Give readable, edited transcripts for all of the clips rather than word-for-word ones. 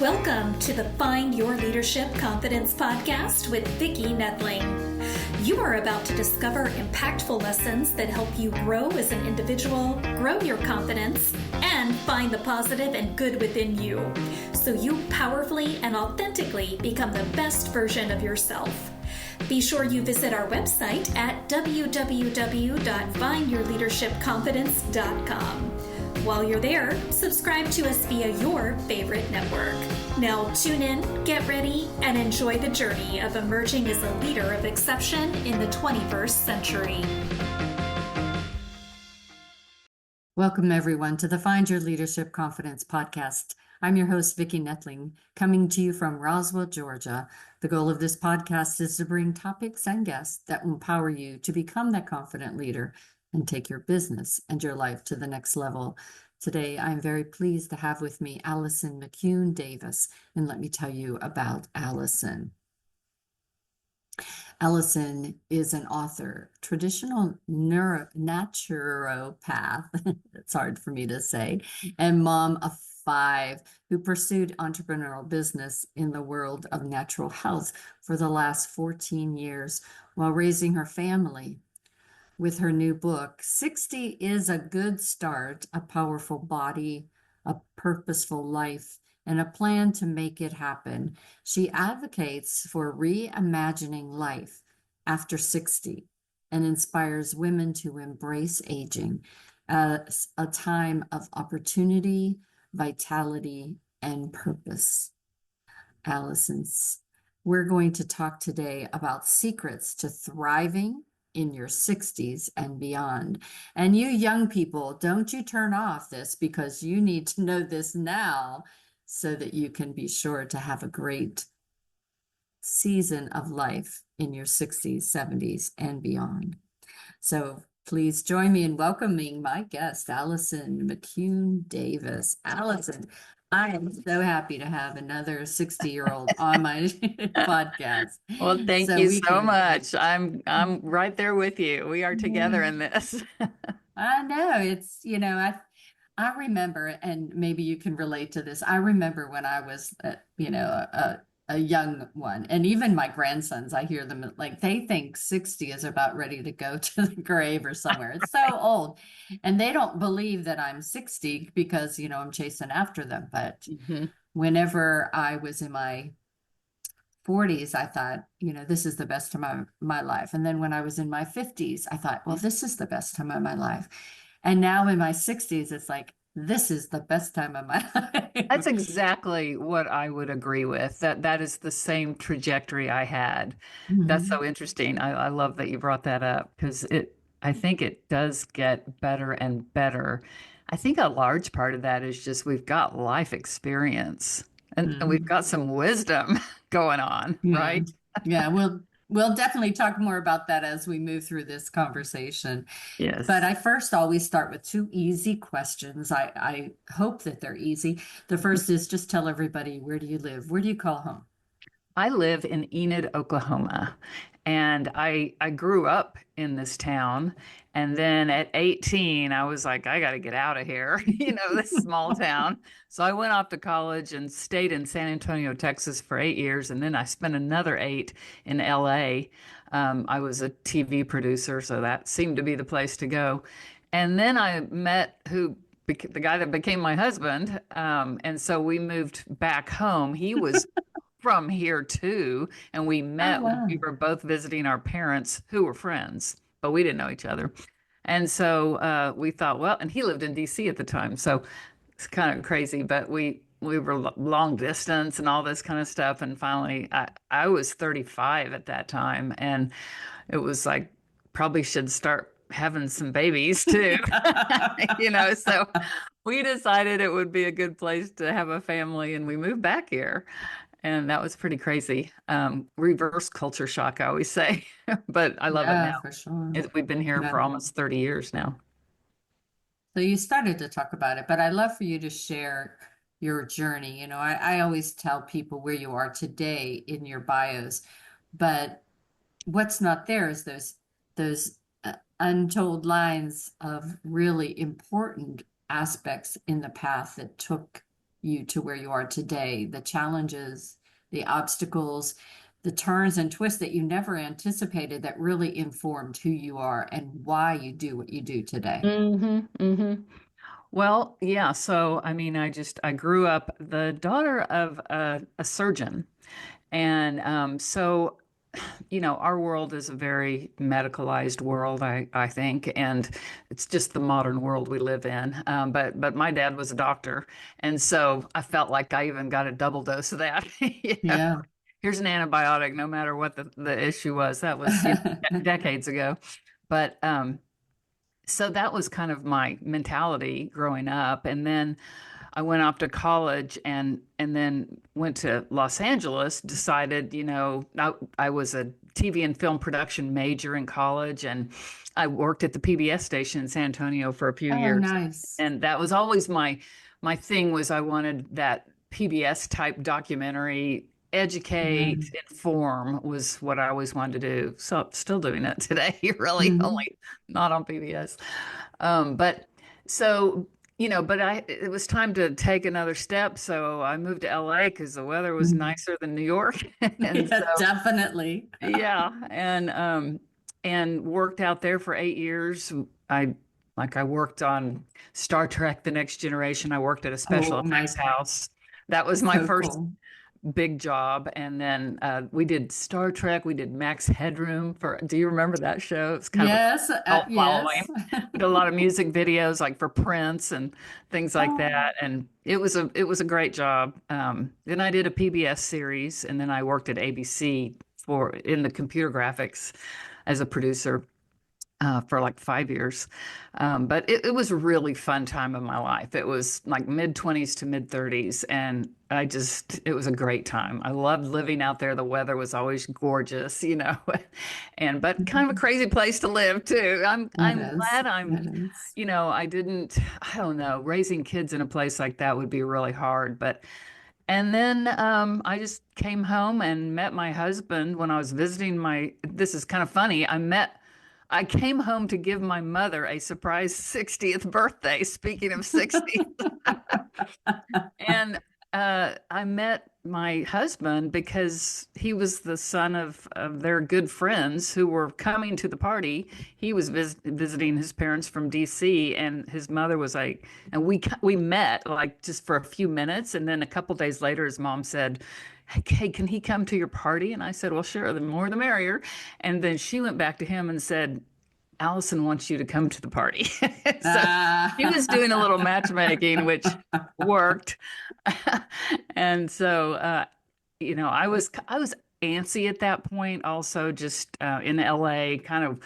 Welcome to the Find Your Leadership Confidence podcast with Vicki Noethling. You are about to discover impactful lessons that help you grow as an individual, grow your confidence, and find the positive and good within you, so you powerfully and authentically become the best version of yourself. Be sure you visit our website at www.findyourleadershipconfidence.com. While you're there, subscribe to us via your favorite network. Now tune in, get ready, and enjoy the journey of emerging as a leader of exception in the 21st century. Welcome, everyone, to the Find Your Leadership Confidence podcast. I'm your host, Vicki Noethling, coming to you from Roswell, Georgia. The goal of this podcast is to bring topics and guests that will empower you to become that confident leader and take your business and your life to the next level. Today, I'm very pleased to have with me Allison McCune Davis, and let me tell you about Allison. Allison is an author, traditional naturopath, it's hard for me to say, and mom of 5 who pursued entrepreneurial business in the world of natural health for the last 14 years while raising her family. With her new book, 60 is a good start, a powerful body, a purposeful life, and a plan to make it happen. She advocates for reimagining life after 60 and inspires women to embrace aging as a time of opportunity, vitality, and purpose. Allison's, we're going to talk today about secrets to thriving in your 60s and beyond. And you young people, don't you turn off this, because you need to know this now so that you can be sure to have a great season of life in your 60s, 70s, and beyond. So please join me in welcoming my guest, Allison McCune Davis. Allison, I am so happy to have another 60-year-old on my podcast. Well, thank you so much. I'm right there with you. We are together in this. I know it's, I remember, and maybe you can relate to this. I remember when I was, a young one, and even my grandsons, I hear them like they think 60 is about ready to go to the grave or somewhere. It's so old, and they don't believe that I'm 60 because, I'm chasing after them. But whenever I was in my 40s, I thought, this is the best time of my life. And then when I was in my 50s, I thought, well, this is the best time of my life. And now in my 60s, it's like, this is the best time of my life. That's exactly what I would agree with. That is the same trajectory I had. That's so interesting. I love that you brought that up, because I think it does get better and better. I think a large part of that is just we've got life experience and we've got some wisdom going on, right? Yeah, we'll definitely talk more about that as we move through this conversation. Yes. But I first always start with 2 easy questions. I hope that they're easy. The first is just tell everybody, where do you live? Where do you call home? I live in Enid, Oklahoma, and I grew up in this town. And then at 18, I was like, I got to get out of here, this small town. So I went off to college and stayed in San Antonio, Texas for 8 years. And then I spent another 8 in LA. I was a TV producer, so that seemed to be the place to go. And then I met the guy that became my husband. And so we moved back home. He was from here too, and we met when we were both visiting our parents who were friends, but we didn't know each other. And so we thought, well, and he lived in DC at the time, so it's kind of crazy, but we were long distance and all this kind of stuff. And finally I was 35 at that time, and it was like, probably should start having some babies too. So we decided it would be a good place to have a family, and we moved back here. And that was pretty crazy. Reverse culture shock, I always say. But I love it now. For sure. We've been here for almost 30 years now. So you started to talk about it, but I'd love for you to share your journey. I always tell people where you are today in your bios, but what's not there is those untold lines of really important aspects in the path that took you to where you are today, the challenges, the obstacles, the turns and twists that you never anticipated that really informed who you are and why you do what you do today. Well, yeah. So, I mean, I grew up the daughter of a surgeon. And so, our world is a very medicalized world, I think, and it's just the modern world we live in. But my dad was a doctor, and so I felt like I even got a double dose of that. Yeah. Here's an antibiotic, no matter what the issue was. That was decades ago. But so that was kind of my mentality growing up, and then I went off to college and then went to Los Angeles, decided, I was a TV and film production major in college, and I worked at the PBS station in San Antonio for a few Oh, years. nice. And that was always my thing, was I wanted that PBS type documentary, educate, inform, was what I always wanted to do. So I'm still doing it today, really, Mhm. only not on PBS. But so but it was time to take another step. So I moved to LA because the weather was Mhm. nicer than New York. And Yeah, so, definitely. yeah. And worked out there for 8 years. I worked on Star Trek: The Next Generation. I worked at a special Oh my, effects house. That was my so first cool. big job. And then we did Star Trek. We did Max Headroom do you remember that show? It's kind of a Yes, cult following. yes. We did a lot of music videos like for Prince and things like Oh, that. And it was a great job. Then I did a PBS series, and then I worked at ABC in the computer graphics as a producer for like 5 years. But it was a really fun time of my life. It was like mid 20s to mid 30s. And it was a great time. I loved living out there. The weather was always gorgeous, but kind of a crazy place to live too. it I'm is. glad It is. I don't know, raising kids in a place like that would be really hard. And then I just came home and met my husband when I was visiting this is kind of funny. I came home to give my mother a surprise 60th birthday, speaking of 60. And I met my husband because he was the son of their good friends who were coming to the party. He was visiting his parents from DC, and his mother was like, and we met like just for a few minutes. And then a couple days later, his mom said, "Hey, can he come to your party?" And I said, "Well, sure, the more the merrier." And then she went back to him and said, "Allison wants you to come to the party." So he was doing a little matchmaking, which worked. And so, I was antsy at that point, also just in LA, kind of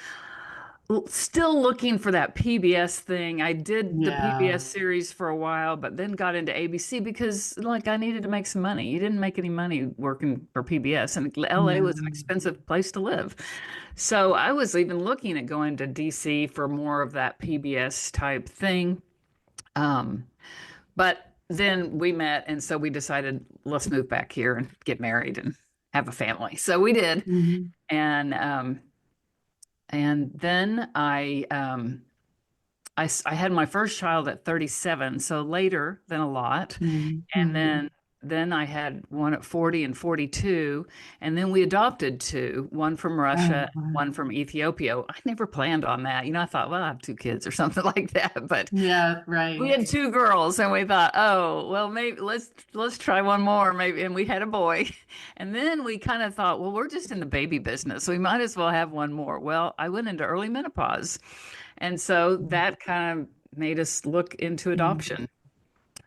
still looking for that PBS thing. I did the Yeah. PBS series for a while, but then got into ABC because, like, I needed to make some money. You didn't make any money working for PBS, and LA was an No. expensive place to live. So I was even looking at going to DC for more of that PBS type thing. Um, but then we met, and so we decided, let's move back here and get married and have a family. So we did, Mhm. and then I had my first child at 37, so later than a lot. And Mhm. then I had one at 40 and 42, and then we adopted two, one from Oh, Russia, wow. one from Ethiopia. I never planned on that. I thought, well, I have two kids or something like that, but Yeah, we right. had two girls, and we thought, oh, well, maybe let's try one more, maybe. And we had a boy. And then we kind of thought, well, we're just in the baby business, so we might as well have one more. Well, I went into early menopause, and so that kind of made us look into Mhm. adoption.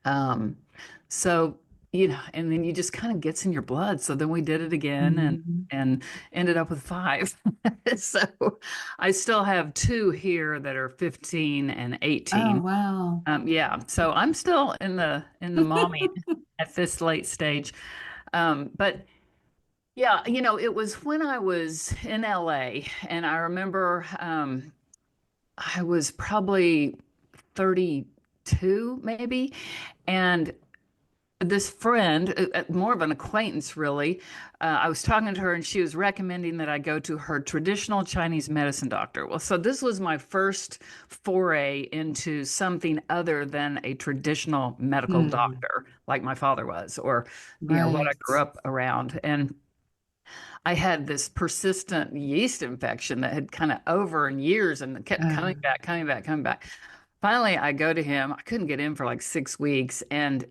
Um, so, and then you just kind of gets in your blood. So then we did it again, and Mhm. and ended up with five. So I still have two here that are 15 and Oh, 18. wow. Yeah, so I'm still in the mommy at this late stage. But yeah, it was when I was in LA, and I remember I was probably 32 maybe, and this friend, more of an acquaintance, really, I was talking to her and she was recommending that I go to her traditional Chinese medicine doctor. Well, so this was my first foray into something other than a traditional medical Hmm. doctor, like my father was, or, what I Right. grew up around. And I had this persistent yeast infection that had kind of over in years and kept Uh, coming back, coming back, coming back. Finally, I go to him. I couldn't get in for like 6 weeks, and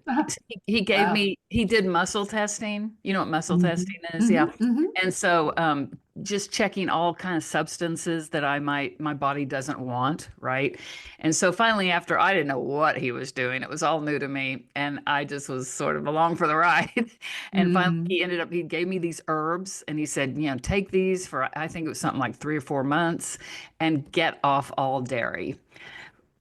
he gave wow. me, he did muscle testing. You know what muscle Hmm. testing is? Hmm. Yeah. Hmm. And so just checking all kind of substances that my body doesn't want, right? And so finally, after I didn't know what he was doing, it was all new to me, and I just was sort of along for the ride. And finally, Hmm. he gave me these herbs, and he said, take these for, I think it was something like 3 or 4 months, and get off all dairy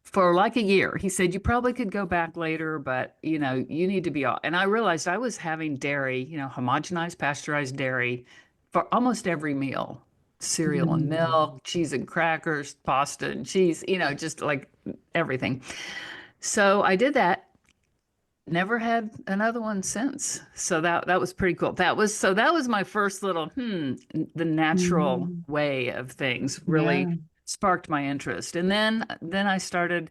for like a year. He said, you probably could go back later, but you need to be off. And I realized I was having dairy, homogenized, pasteurized dairy for almost every meal. Cereal and Hmm. milk, cheese and crackers, pasta and cheese, just like everything. So I did that. Never had another one since. So that was pretty cool. That was my first little the natural Hmm. way of things really Yeah. sparked my interest. And then I started,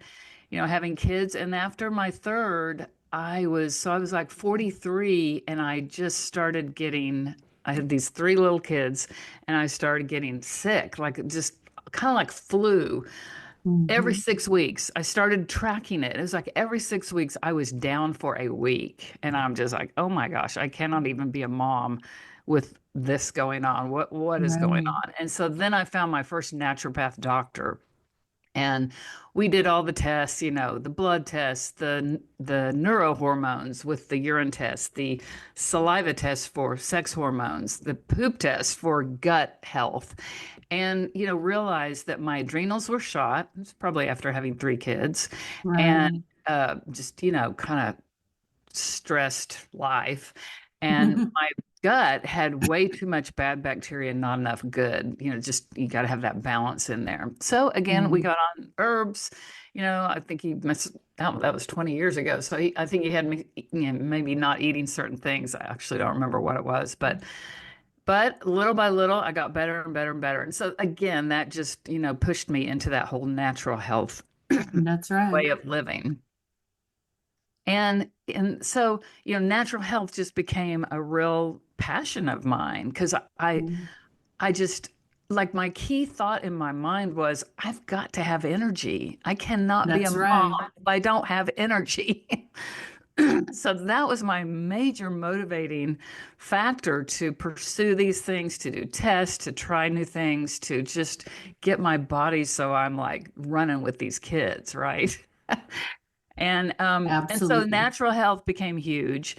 having kids. And after my third, I was like 43 and I just started getting, I had these three little kids and I started getting sick, like just kind of like flu every Hmm. 6 weeks. I started tracking it. It was like every 6 weeks I was down for a week. And I'm just like, oh my gosh, I cannot even be a mom with this going on. What is going Right. on? And so then I found my first naturopath doctor. And we did all the tests, the blood tests, the neurohormones with the urine test, the saliva test for sex hormones, the poop test for gut health, and realized that my adrenals were shot. It's probably after having three kids, and Right. just kind of stressed life. And my gut had way too much bad bacteria and not enough good. Just you got to have that balance in there. So again, we Mm. got on herbs. I think that was 20 years ago. So I think he had me, maybe not eating certain things. I actually don't remember what it was, but little by little, I got better and better and better. And so again, that just, pushed me into that whole natural health That's right. way of living. And so, natural health just became a real passion of mine because Mm. I just like my key thought in my mind was I've got to have energy. I cannot be a That's mom right. if I don't have energy. So that was my major motivating factor to pursue these things, to do tests, to try new things, to just get my body so I'm like running with these kids, right? And so Absolutely. natural health became huge.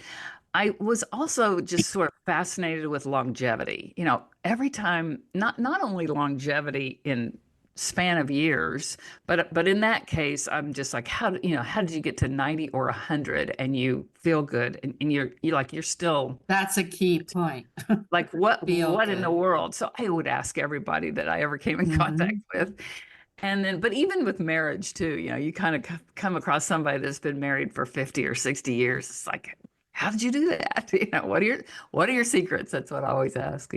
I was also just sort of fascinated with longevity. Every time, not only longevity in span of years, but in that case, I'm just like, how did you get to 90 or 100 and you feel good and you're like you're still That's a key point. like Feel what in the good. world? So I would ask everybody that I ever came in contact Hmm. with. And then, but even with marriage too, you kind of come across somebody that's been married for 50 or 60 years. It's like, how did you do that? What are your secrets? That's what I always ask,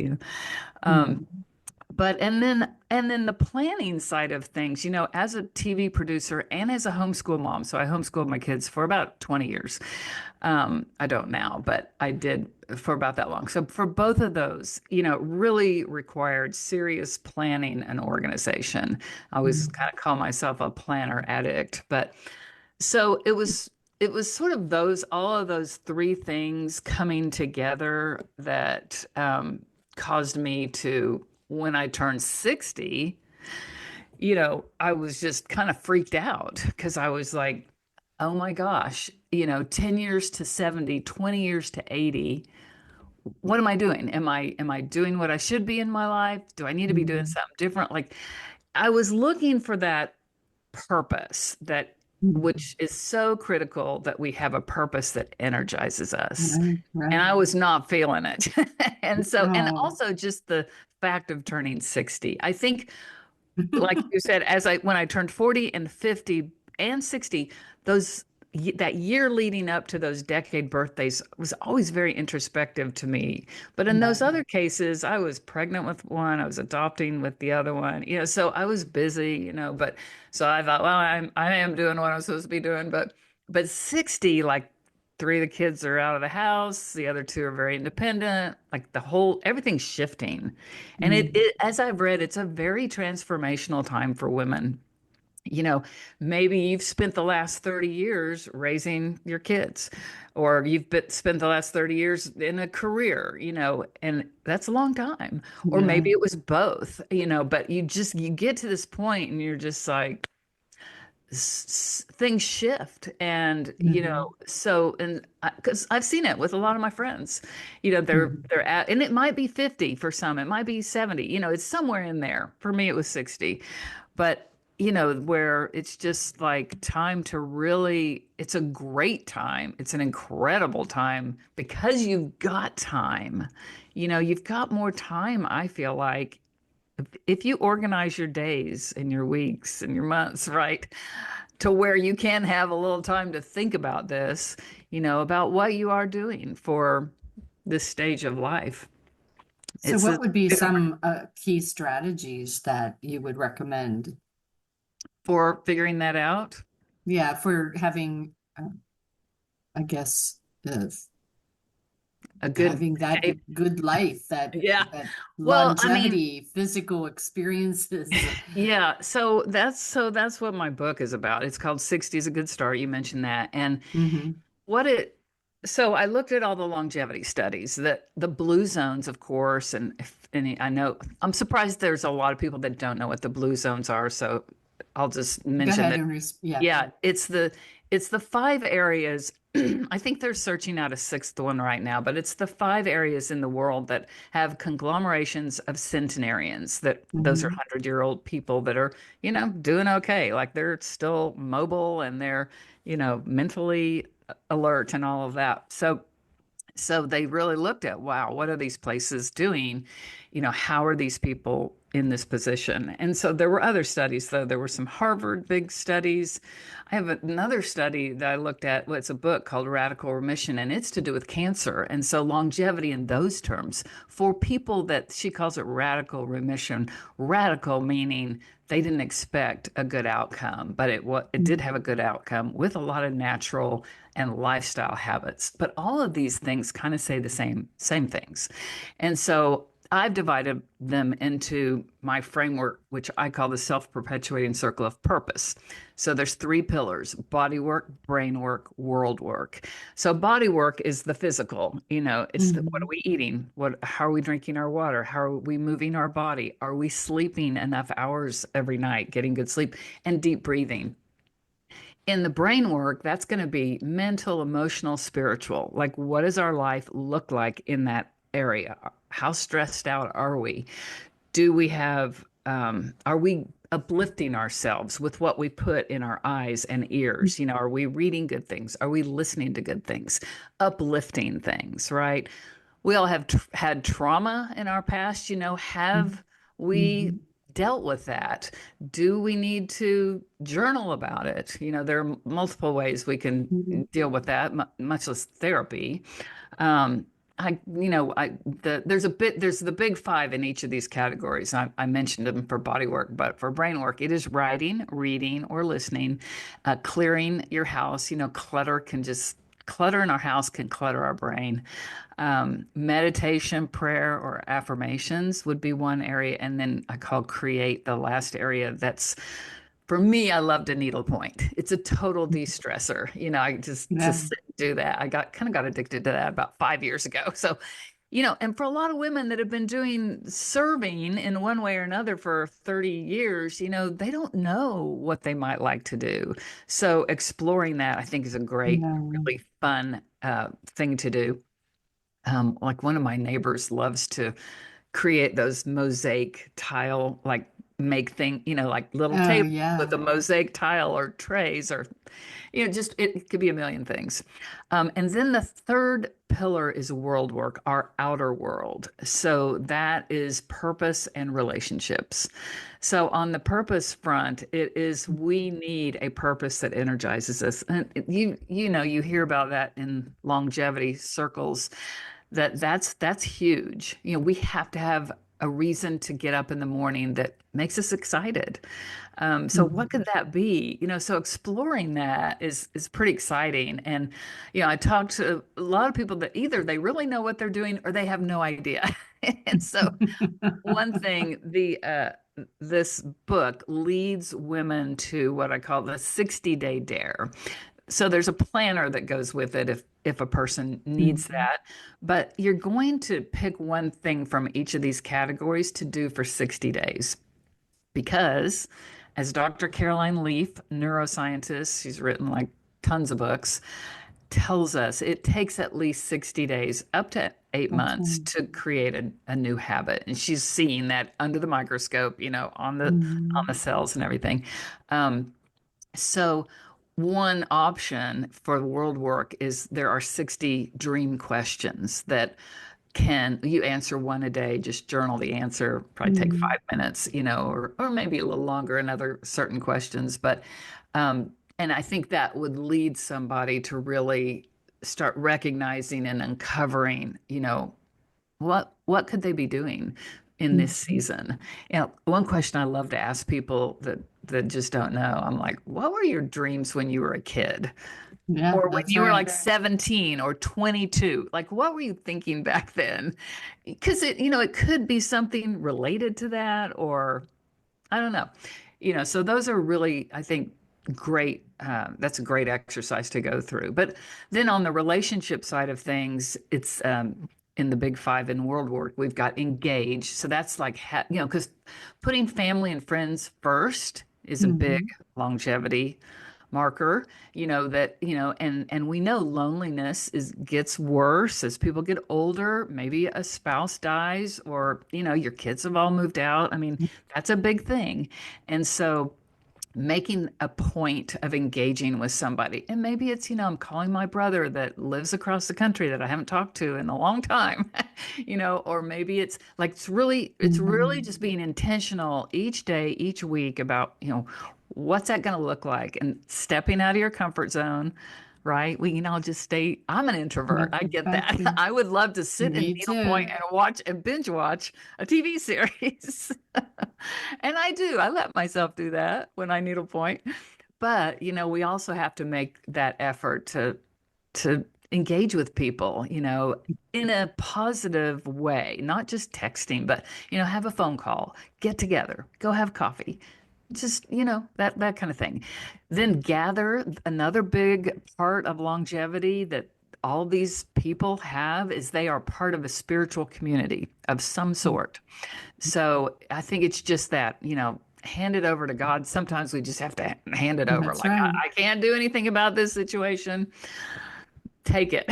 Um, Hmm. but and then the planning side of things, as a TV producer and as a homeschool mom. So I homeschooled my kids for about 20 years. I don't now, but I did for about that long. So for both of those, really required serious planning and organization. I always kind of call myself a planner addict, but so it was sort of all of those three things coming together that caused me to, when I turned 60, I was just kind of freaked out because I was like, oh my gosh, 10 years to 70, 20 years to 80. What am I doing? Am I doing what I should be in my life? Do I need to be doing Hmm. something different? Like I was looking for that purpose that which is so critical that we have a purpose that energizes us. Right, And right. I was not feeling it. And Oh. also just the fact of turning 60. I think like you said, when I turned 40 and 50 and 60, those that year leading up to those decade birthdays was always very introspective to me. But in those Right. other cases, I was pregnant with one, I was adopting with the other one, so I was busy, but so I thought, well, I am doing what I'm supposed to be doing, but 60, like three of the kids are out of the house, the other two are very independent, like everything's shifting. And Mm. as I've read, it's a very transformational time for women. you know, Maybe you've spent the last 30 years raising your kids, or spent the last 30 years in a career, and that's a long time. Or Yeah. maybe it was both, but you get to this point and you're just like, things shift. And, Hmm. and because I've seen it with a lot of my friends, Hmm. they're at, and it might be 50 for some, it might be 70, it's somewhere in there. For me, it was 60. But where it's just like time to really, it's a great time, it's an incredible time because you've got time. You've got more time, I feel like, if you organize your days and your weeks and your months right, to where you can have a little time to think about this, about what you are doing for this stage of life. So It's what a would be some key strategies that you would recommend? For figuring that out. Yeah, for having, I guess, A good having that shape. good life, Yeah. that Well, I mean, longevity, physical experiences. yeah. So that's what my book is about. It's called 60 is a Good Start. You mentioned that. And Hmm. what it so I looked at all the longevity studies, that the blue zones, of course, and if any, I know I'm surprised there's a lot of people that don't know what the blue zones are. So I'll just Go mention ahead that. and yeah. Yeah, it's the five areas. I think they're searching out a sixth one right now, but it's the five areas in the world that have conglomerations of centenarians, that those are Hmm. 100-year-old people that are, doing okay. Like they're still mobile and they're, mentally alert and all of that. So they really looked at, wow, what are these places doing? How are these people in this position? And so there were other studies, though. There were some Harvard big studies. I have another study that I looked at. Well, it's a book called Radical Remission, and it's to do with cancer. And so longevity in those terms for people that she calls it radical remission. Radical meaning they didn't expect a good outcome, but it did have a good outcome with a lot of natural and lifestyle habits. But all of these things kind of say the same things. And so I've divided them into my framework, which I call the self-perpetuating circle of purpose. So there's three pillars: body work, brain work, world work. So body work is the physical, what are Hmm. we eating? How are we drinking our water? How are we moving our body? Are we sleeping enough hours every night, getting good sleep and deep breathing? In the brain work, that's going to be mental, emotional, spiritual. Like, what does our life look like in that area? How stressed out are we? Are we uplifting ourselves with what we put in our eyes and ears? Are we reading good things? Are we listening to good things? Uplifting things, right? We all have had trauma in our past. Have we Hmm. dealt with that? Do we need to journal about it? There are multiple ways we can Hmm. deal with that, much less therapy. Um, I, you know, I there's the big five in each of these categories. I mentioned them for body work, but for brain work, it is writing, reading, or listening, clearing your house. Clutter in our house can clutter our brain. Meditation, prayer, or affirmations would be one area. And then I call create the last area. That's for me, I love to needlepoint. It's a total de-stressor. I just Yeah. sit and do that. I got addicted to that about 5 years ago. So, and for a lot of women that have been doing serving in one way or another for 30 years, they don't know what they might like to do. So exploring that, I think, is a great, Yeah. really fun thing to do. Like one of my neighbors loves to create those mosaic tile, like make things, like little Oh, tables with yeah. a mosaic tile or trays or, just it could be a million things. And then the third pillar is world work, our outer world. So that is purpose and relationships. So on the purpose front, it is we need a purpose that energizes us. And you hear about that in longevity circles that's huge. We have to have a reason to get up in the morning that makes us excited. So what Mhm. could that be? So exploring that is pretty exciting. And I talked to a lot of people that either they really know what they're doing or they have no idea. And so one thing, the this book leads women to what I call the 60-day dare. So there's a planner that goes with it if a person needs Mhm. that. But you're going to pick one thing from each of these categories to do for 60 days. Because as Dr. Caroline Leaf, neuroscientist, she's written like tons of books, tells us it takes at least 60 days, up to 8 months, Okay. to create a new habit. And she's seeing that under the microscope, on the Mhm. cells and everything. So one option for world work is there are 60 dream questions that can you answer one a day, just journal the answer, probably take Mhm. 5 minutes, or maybe a little longer in other certain questions. But and I think that would lead somebody to really start recognizing and uncovering, what could they be doing in this Mhm. season? One question I love to ask people that just don't know, I'm like, what were your dreams when you were a kid? Yeah, Or when that's you were right. like 17 or 22? Like, what were you thinking back then? Because it could be something related to that, or I don't know. So those are really, I think, great. That's a great exercise to go through. But then on the relationship side of things, it's in the big five in world work, we've got engage. So that's like, because putting family and friends first is a big Mhm. longevity marker. And we know loneliness gets worse as people get older. Maybe a spouse dies, or your kids have all moved out. I mean, that's a big thing. And so making a point of engaging with somebody, and maybe it's I'm calling my brother that lives across the country that I haven't talked to in a long time, or maybe it's like it's really Mhm. just being intentional each day, each week about what's that going to look like, and stepping out of your comfort zone. Right. We can all just stay. I'm an introvert. That's I get that. exactly. I would love to sit in Me needlepoint too. and watch and binge watch a TV series. And I do. I let myself do that when I needlepoint. But, we also have to make that effort to engage with people, in a positive way, not just texting, but, have a phone call, get together, go have coffee, just that kind of thing. Then gather. Another big part of longevity that all these people have is they are part of a spiritual community of some sort. So I think it's just that, hand it over to God. Sometimes we just have to hand it over. That's Like, right. I can't do anything about this situation. Take it.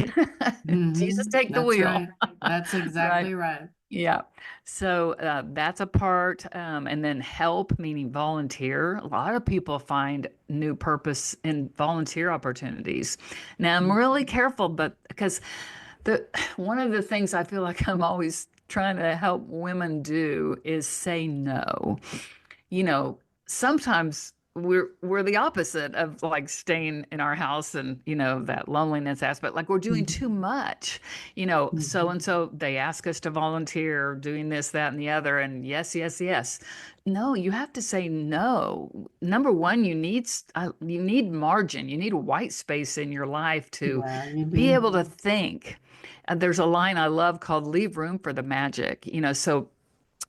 Jesus, take the That's wheel. right. That's Right. exactly right. Yeah. So that's a part. And then help, meaning volunteer. A lot of people find new purpose in volunteer opportunities. Now, I'm really careful, but because the one of the things I feel like I'm always trying to help women do is say no. you know, Sometimes we're the opposite of like staying in our house and that loneliness aspect. Like we're doing too Mhm. much. So Mhm. and so they ask us to volunteer, doing this, that, and the other, and yes, yes, yes. No, you have to say no. Number one, you need margin. You need white space in your life to Yeah, you be do. able to think. There's a line I love called "Leave room for the magic." So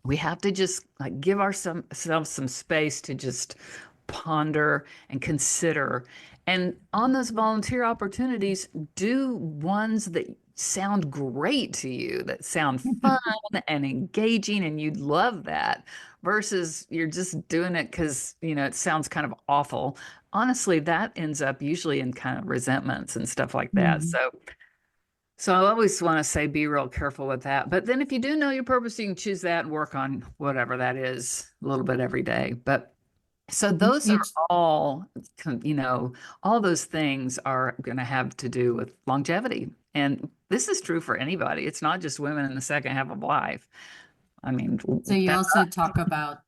we have to just like give ourselves some space to just ponder and consider. And on those volunteer opportunities, do ones that sound great to you, that sound fun and engaging, and you'd love that, versus you're just doing it because, it sounds kind of awful. Honestly, that ends up usually in kind of resentments and stuff like that. Mhm. So So I always want to say be real careful with that. But then if you do know your purpose, you can choose that and work on whatever that is a little bit every day. But so those You, are all, all those things are going to have to do with longevity. And this is true for anybody. It's not just women in the second half of life. I mean, so you that's also talk about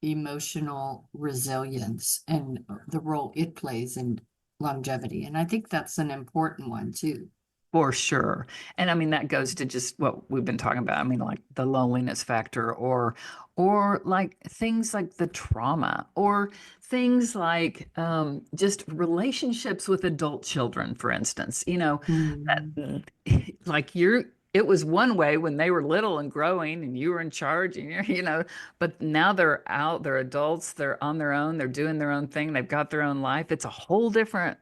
emotional resilience and the role it plays in longevity. And I think that's an important one too. for sure. And I mean, that goes to just what we've been talking about. I mean, like the loneliness factor or like things like the trauma or things like just relationships with adult children, for instance, Mm, that like it was one way when they were little and growing and you were in charge and but now they're out, they're adults, they're on their own, they're doing their own thing, they've got their own life. It's a whole different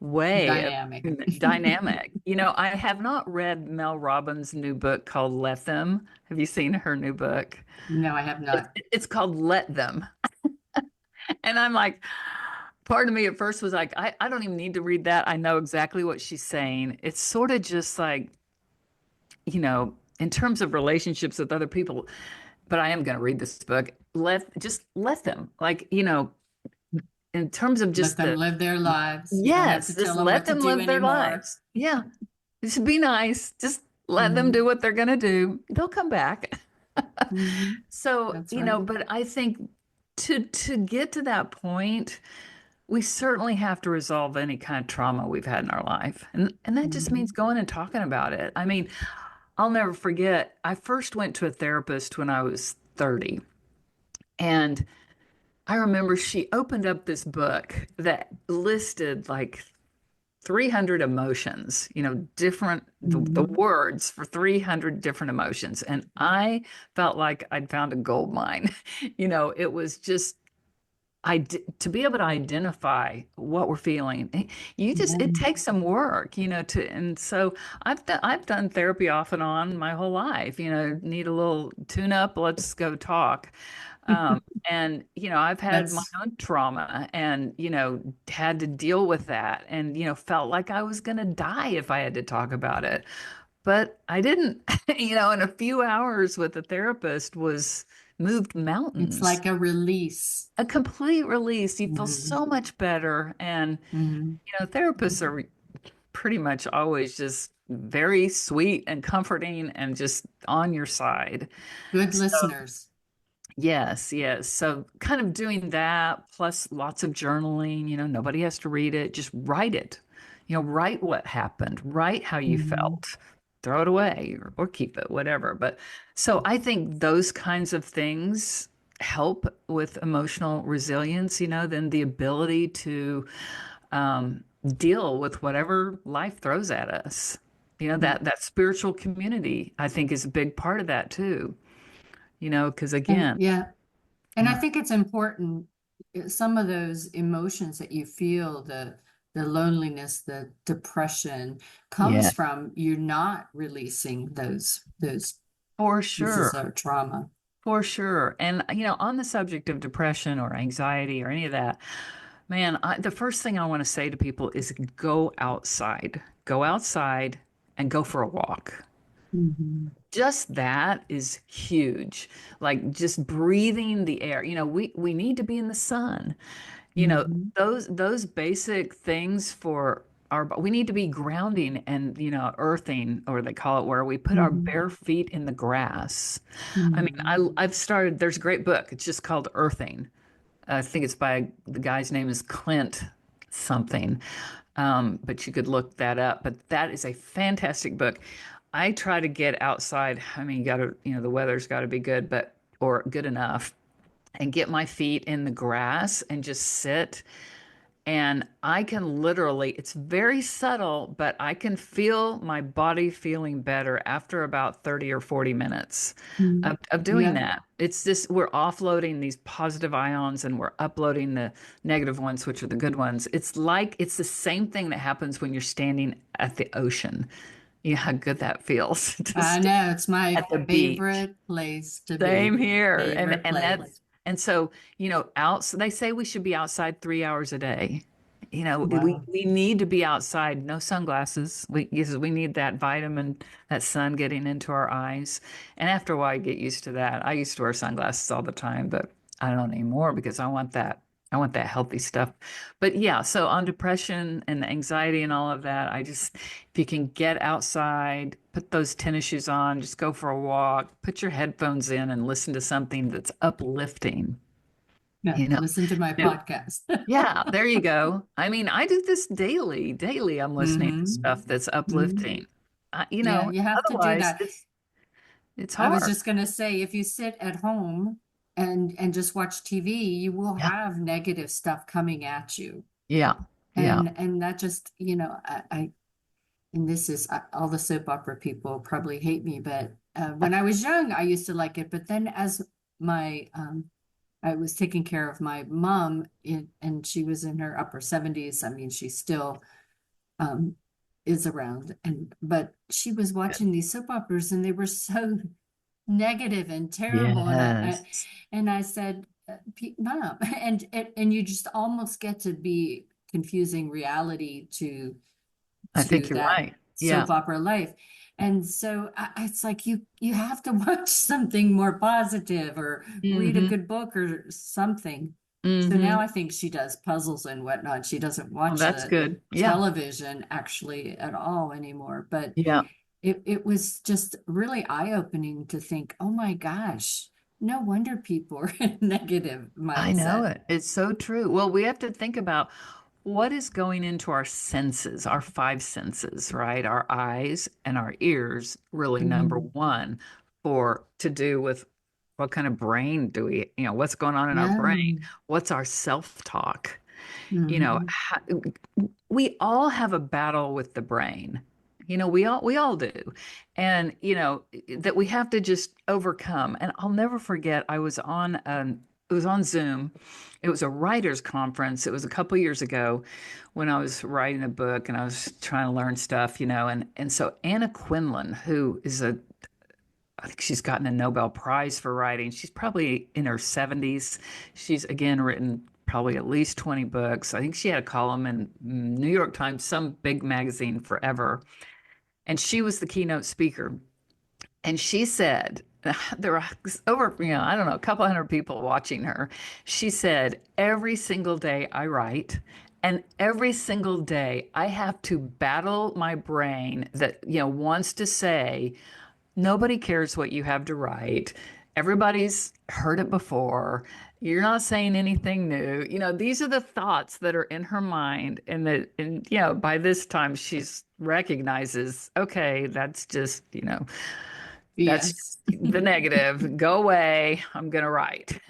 way of dynamic. dynamic. I have not read Mel Robbins' new book called Let Them. Have you seen her new book? No, I have It's, not. it's called Let Them. And I'm like, part of me at first was like, I don't even need to read that. I know exactly what she's saying. It's sort of just like, in terms of relationships with other people, but I am going to read this book. Let them, like, in terms of Let just them live their lives. You don't have yes, to just tell them let what to them do live their anymore. lives. Yeah. Just be nice. Just let them do Mhm, what they're going to do. They'll come back. mhm. So, That's right. but I think to get to that point, we certainly have to resolve any kind of trauma we've had in our life. And that just means Mhm, going and talking about it. I mean, I'll never forget, I first went to a therapist when I was 30. And I remember she opened up this book that listed like 300 emotions, different, the mhm. words for 300 different emotions. And I felt like I'd found a gold mine. It was just, to be able to identify what we're feeling, it Yeah. takes some work, and so I've done therapy off and on my whole life, need a little tune up, let's go talk. Um, and I've had my That's own trauma and had to deal with that and felt like I was going to die if I had to talk about it, but I didn't. In a few hours with a therapist was moved it's mountains. like a release. A complete release. You feel Mhm, so much better. And, mhm. therapists are pretty much always just very sweet and comforting and just on your side. Good So, listeners. yes, yes. So, kind of doing that plus lots of journaling, nobody has to read it, just write it. Write what happened, write how you Mhm. felt, throw it away or keep it, whatever. But so I think those kinds of things help with emotional resilience, then the ability to deal with whatever life throws at us. That spiritual community, I think, is a big part of that too. Because And again, yeah, and I yeah, think it's important, some of those emotions that you feel, the loneliness, the depression, yeah, comes from you not releasing those for pieces sure. of trauma. For sure. And, on the subject of depression or anxiety or any of that, man, the first thing I want to say to people is go outside and go for a walk. Mhm, Just that is huge. Like just breathing the air. We need to be in the sun. you know mhm, those basic things for we need to be grounding and earthing, or they call it, where we put our mhm, bare feet in the grass. I mean, mhm, I've started, there's a great book, it's just called Earthing. I think it's by, the guy's name is Clint something. But you could look that up. But that is a fantastic book. I try to get outside. I mean, you gotta, the weather's got to be good, but or good enough, and get my feet in the grass and just sit. And I can literally, it's very subtle, but I can feel my body feeling better after about 30 or 40 minutes mhm. of doing Yeah, that. It's just, we're offloading these positive ions and we're uploading the negative ones, which are the good ones. It's the same thing that happens when you're standing at the ocean. You know how good that feels to I stand know it's my at the beach. favorite place to be. Same here. And Favorite and that's place. and so, out, so they say we should be outside 3 hours a day. Wow. We need to be outside, no sunglasses. We need that vitamin, that sun getting into our eyes. And after a while, you get used to that. I used to wear sunglasses all the time, but I don't anymore because I want that healthy stuff. But yeah, so on depression and anxiety and all of that, if you can get outside, put those tennis shoes on, just go for a walk, put your headphones in and listen to something that's uplifting, Yeah. you know. Listen to my No, podcast. yeah, there you go. I mean, I do this daily. Daily, I'm listening to Hmm. stuff that's Hmm. uplifting. Yeah, you have to do Otherwise, that. it's I was hard. just going to say, if you sit at home and just watch TV, you will Yeah, have negative stuff coming at you. yeah, yeah, And that just, and this is all the soap opera people probably hate me, but when I was young, I used to like it. But then as my I was taking care of my mom and she was in her upper 70s. I mean, she still um is around, and but she was watching these soap operas and they were so negative and terrible. yes. And I said, Mom," and you just almost get to be confusing reality I to think you're that right. Yeah. soap opera life. And so it's like you have to watch something more positive or read a Mm-hmm. good book or something. So now Mm-hmm. I think she does puzzles and whatnot. She doesn't Well, watch that's the good. Yeah. television actually at all anymore. But Yeah. it was just really eye-opening to think, oh my gosh, no wonder people are in negative I know mindset. it. It's so true. Well, we have to think about what is going into our senses, our five senses, right? Our eyes and our ears, really number Mm, one, for to do with what kind of brain do we, what's going on in our yeah. brain? What's our self-talk? Mhm. We all have a battle with the brain. We all do. And that we have to just overcome. And I'll never forget, it was on Zoom. It was a writers conference. It was a couple years ago when I was writing a book and I was trying to learn stuff, and so Anna Quinlan, who is I think she's gotten a Nobel Prize for writing. She's probably in her 70s. She's again written probably at least 20 books. I think she had a column in New York Times, some big magazine forever. And she was the keynote speaker. And she said, there were over, I don't know, a couple hundred people watching her. She said, every single day I write, and every single day I have to battle my brain that, wants to say, nobody cares what you have to write. Everybody's heard it before. You're not saying anything new. These are the thoughts that are in her mind. And by this time she's recognizes, okay, that's just, that's Yes. the negative. Go away. I'm going to write.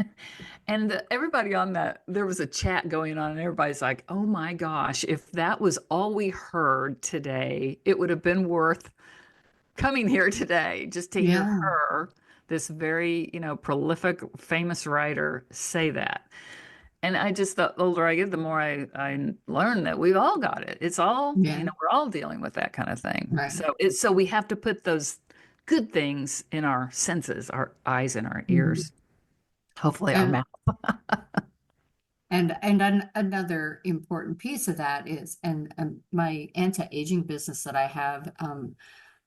And everybody on that, there was a chat going on, and everybody's like, oh my gosh, if that was all we heard today, it would have been worth coming here today just to hear Yeah. her, this very, prolific, famous writer, say that. And I just, the older I get, the more I learn that we've all got it. It's all, Yeah. we're all dealing with that kind of thing. Right. So we have to put those good things in our senses, our eyes and our Mhm. ears, hopefully our And mouth. another important piece of that is, and my anti-aging business that I have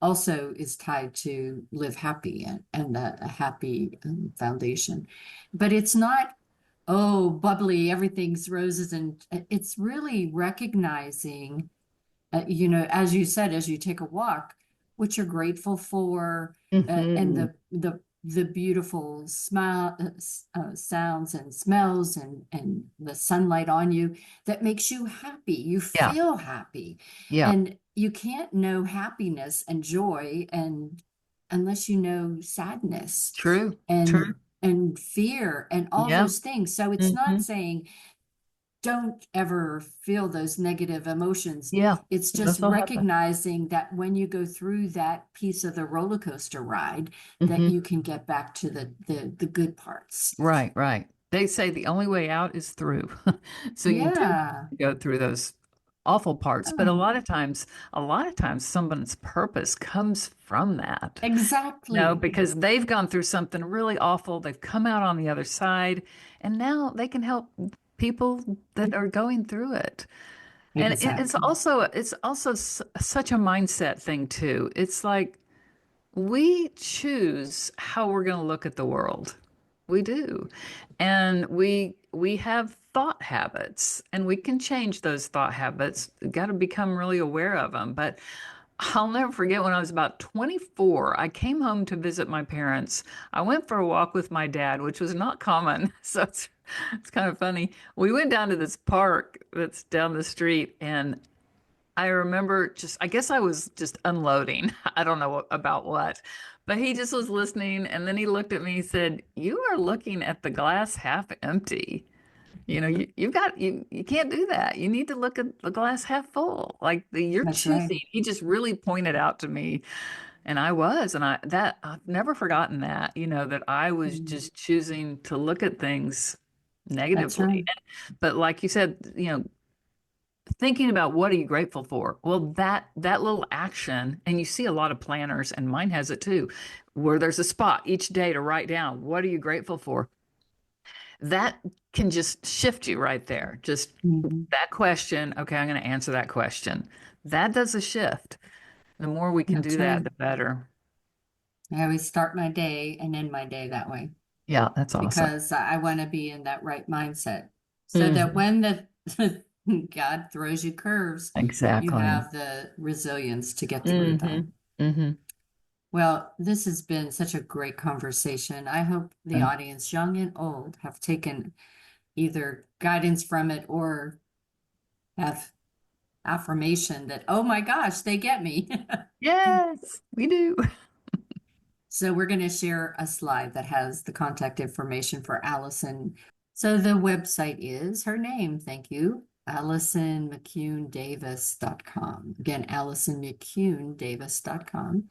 also is tied to Live Happy and a happy foundation. But it's not, oh, bubbly, everything's roses, and it's really recognizing, as you said, as you take a walk, what you're grateful for, and Hmm. the beautiful smile, sounds and smells, and the sunlight on you that makes you happy. You Yeah. feel happy, Yeah. and you can't know happiness and joy and unless you know sadness True. True. and fear and all Yeah. those things. So it's not Hmm. saying don't ever feel those negative emotions. Yeah. It's just Those will happen. recognizing that when you go through that piece of the roller coaster ride, that Hmm. you can get back to the good parts. Right, right. They say the only way out is through. So you do Yeah. go through those awful parts, but Oh, a lot of times someone's purpose comes from that. exactly. Because they've gone through something really awful, they've come out on the other side, and now they can help people that are going through it. And it's Exactly. also such a mindset thing too. It's like we choose how we're going to look at the world. We do. And we have thought habits and we can change those thought habits. Got to become really aware of them. But I'll never forget when I was about 24, I came home to visit my parents. I went for a walk with my dad, which was not common. So it's kind of funny. We went down to this park that's down the street and I remember I guess I was just unloading. I don't know about what, but he just was listening. And then he looked at me and said, "You are looking at the glass half empty. You can't do that. You need to look at the glass half full. Like you're That's right. choosing." He just really pointed out to me, and I was, and I've never forgotten that, that I was Mm. just choosing to look at things That's negatively. right. But like you said, thinking about what are you grateful for? Well, that little action, and you see a lot of planners, and mine has it too, where there's a spot each day to write down what are you grateful for. That can just shift you right there. Just Mhm. that question. Okay, I'm going to answer that question. That does a shift. The more we can That's do right. that, the better. I always start my day and end my day that way Yeah, that's awesome. because I want to be in that right mindset so that Hmm. when the God throws you curves, you Exactly. have the resilience to get through Hmm. them. Hmm. Well, this has been such a great conversation. I hope the audience, young and old, have taken either guidance from it or have affirmation that, oh my gosh, they get me. Yes, we do. So we're going to share a slide that has the contact information for Allison. So the website is her name. Thank you. AllisonMcCuneDavis.com. Again, AllisonMcCuneDavis.com.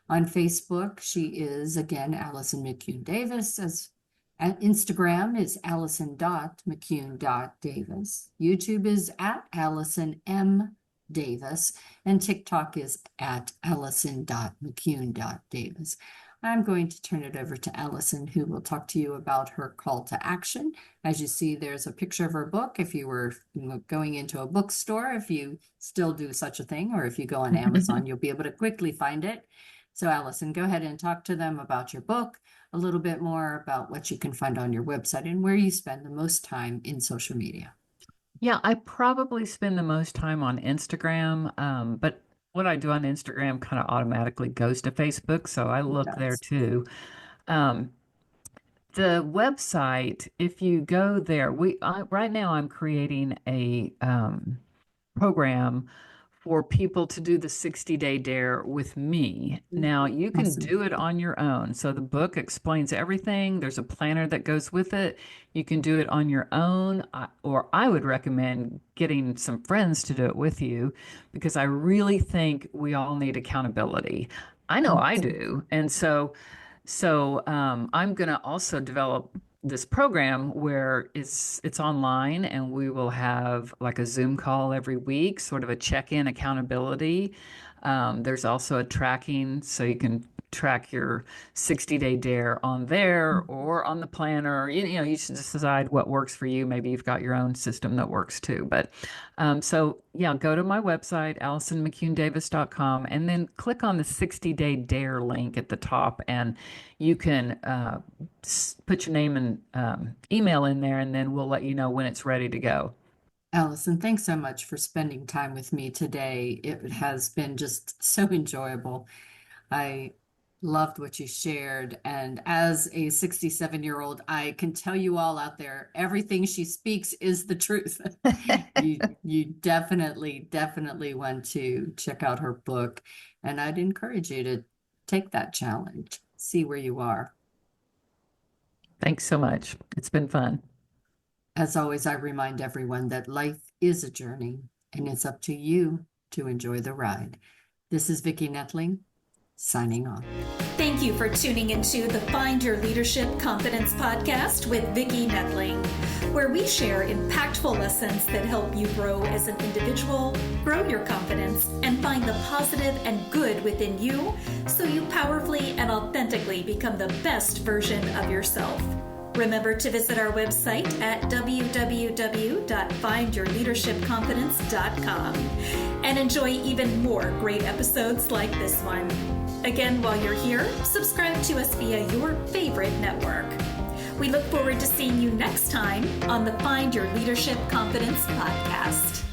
On Facebook, she is again Allison McCune Davis. As at Instagram is Allison.McCune.Davis. YouTube is at Allison M. Davis, and TikTok is at Allison.McCune.Davis. I'm going to turn it over to Allison, who will talk to you about her call to action. As you see, there's a picture of her book. If you were going into a bookstore, if you still do such a thing, or if you go on Amazon, you'll be able to quickly find it. So, Allison, go ahead and talk to them about your book, a little bit more about what you can find on your website and where you spend the most time in social media. Yeah, I probably spend the most time on Instagram, but what I do on Instagram kind of automatically goes to Facebook, so I It look there does. too. Um, the website, if you go there, right now I'm creating a program for people to do the 60-day dare with me. Now, you can Awesome. do it on your own. So the book explains everything. There's a planner that goes with it. You can do it on your own, or I would recommend getting some friends to do it with you because I really think we all need accountability. I know I do. And so I'm going to also develop this program where it's online and we will have like a Zoom call every week, sort of a check-in accountability. There's also a tracking, so you can track your 60-day dare on there or on the planner. You should just decide what works for you. Maybe you've got your own system that works too. But so yeah, go to my website, AllisonMcCuneDavis.com, and then click on the 60-day dare link at the top, and you can put your name and email in there, and then we'll let you know when it's ready to go. Allison, thanks so much for spending time with me today. It has been just so enjoyable. I loved what you shared. And as a 67-year-old, I can tell you all out there, everything she speaks is the truth. You definitely want to check out her book. And I'd encourage you to take that challenge, see where you are. Thanks so much. It's been fun. As always, I remind everyone that life is a journey and it's up to you to enjoy the ride. This is Vicki Noethling, signing off. Thank you for tuning into the Find Your Leadership Confidence podcast with Vicki Noethling, where we share impactful lessons that help you grow as an individual, grow your confidence, and find the positive and good within you so you powerfully and authentically become the best version of yourself. Remember to visit our website at www.findyourleadershipconfidence.com and enjoy even more great episodes like this one. Again, while you're here, subscribe to us via your favorite network. We look forward to seeing you next time on the Find Your Leadership Confidence podcast.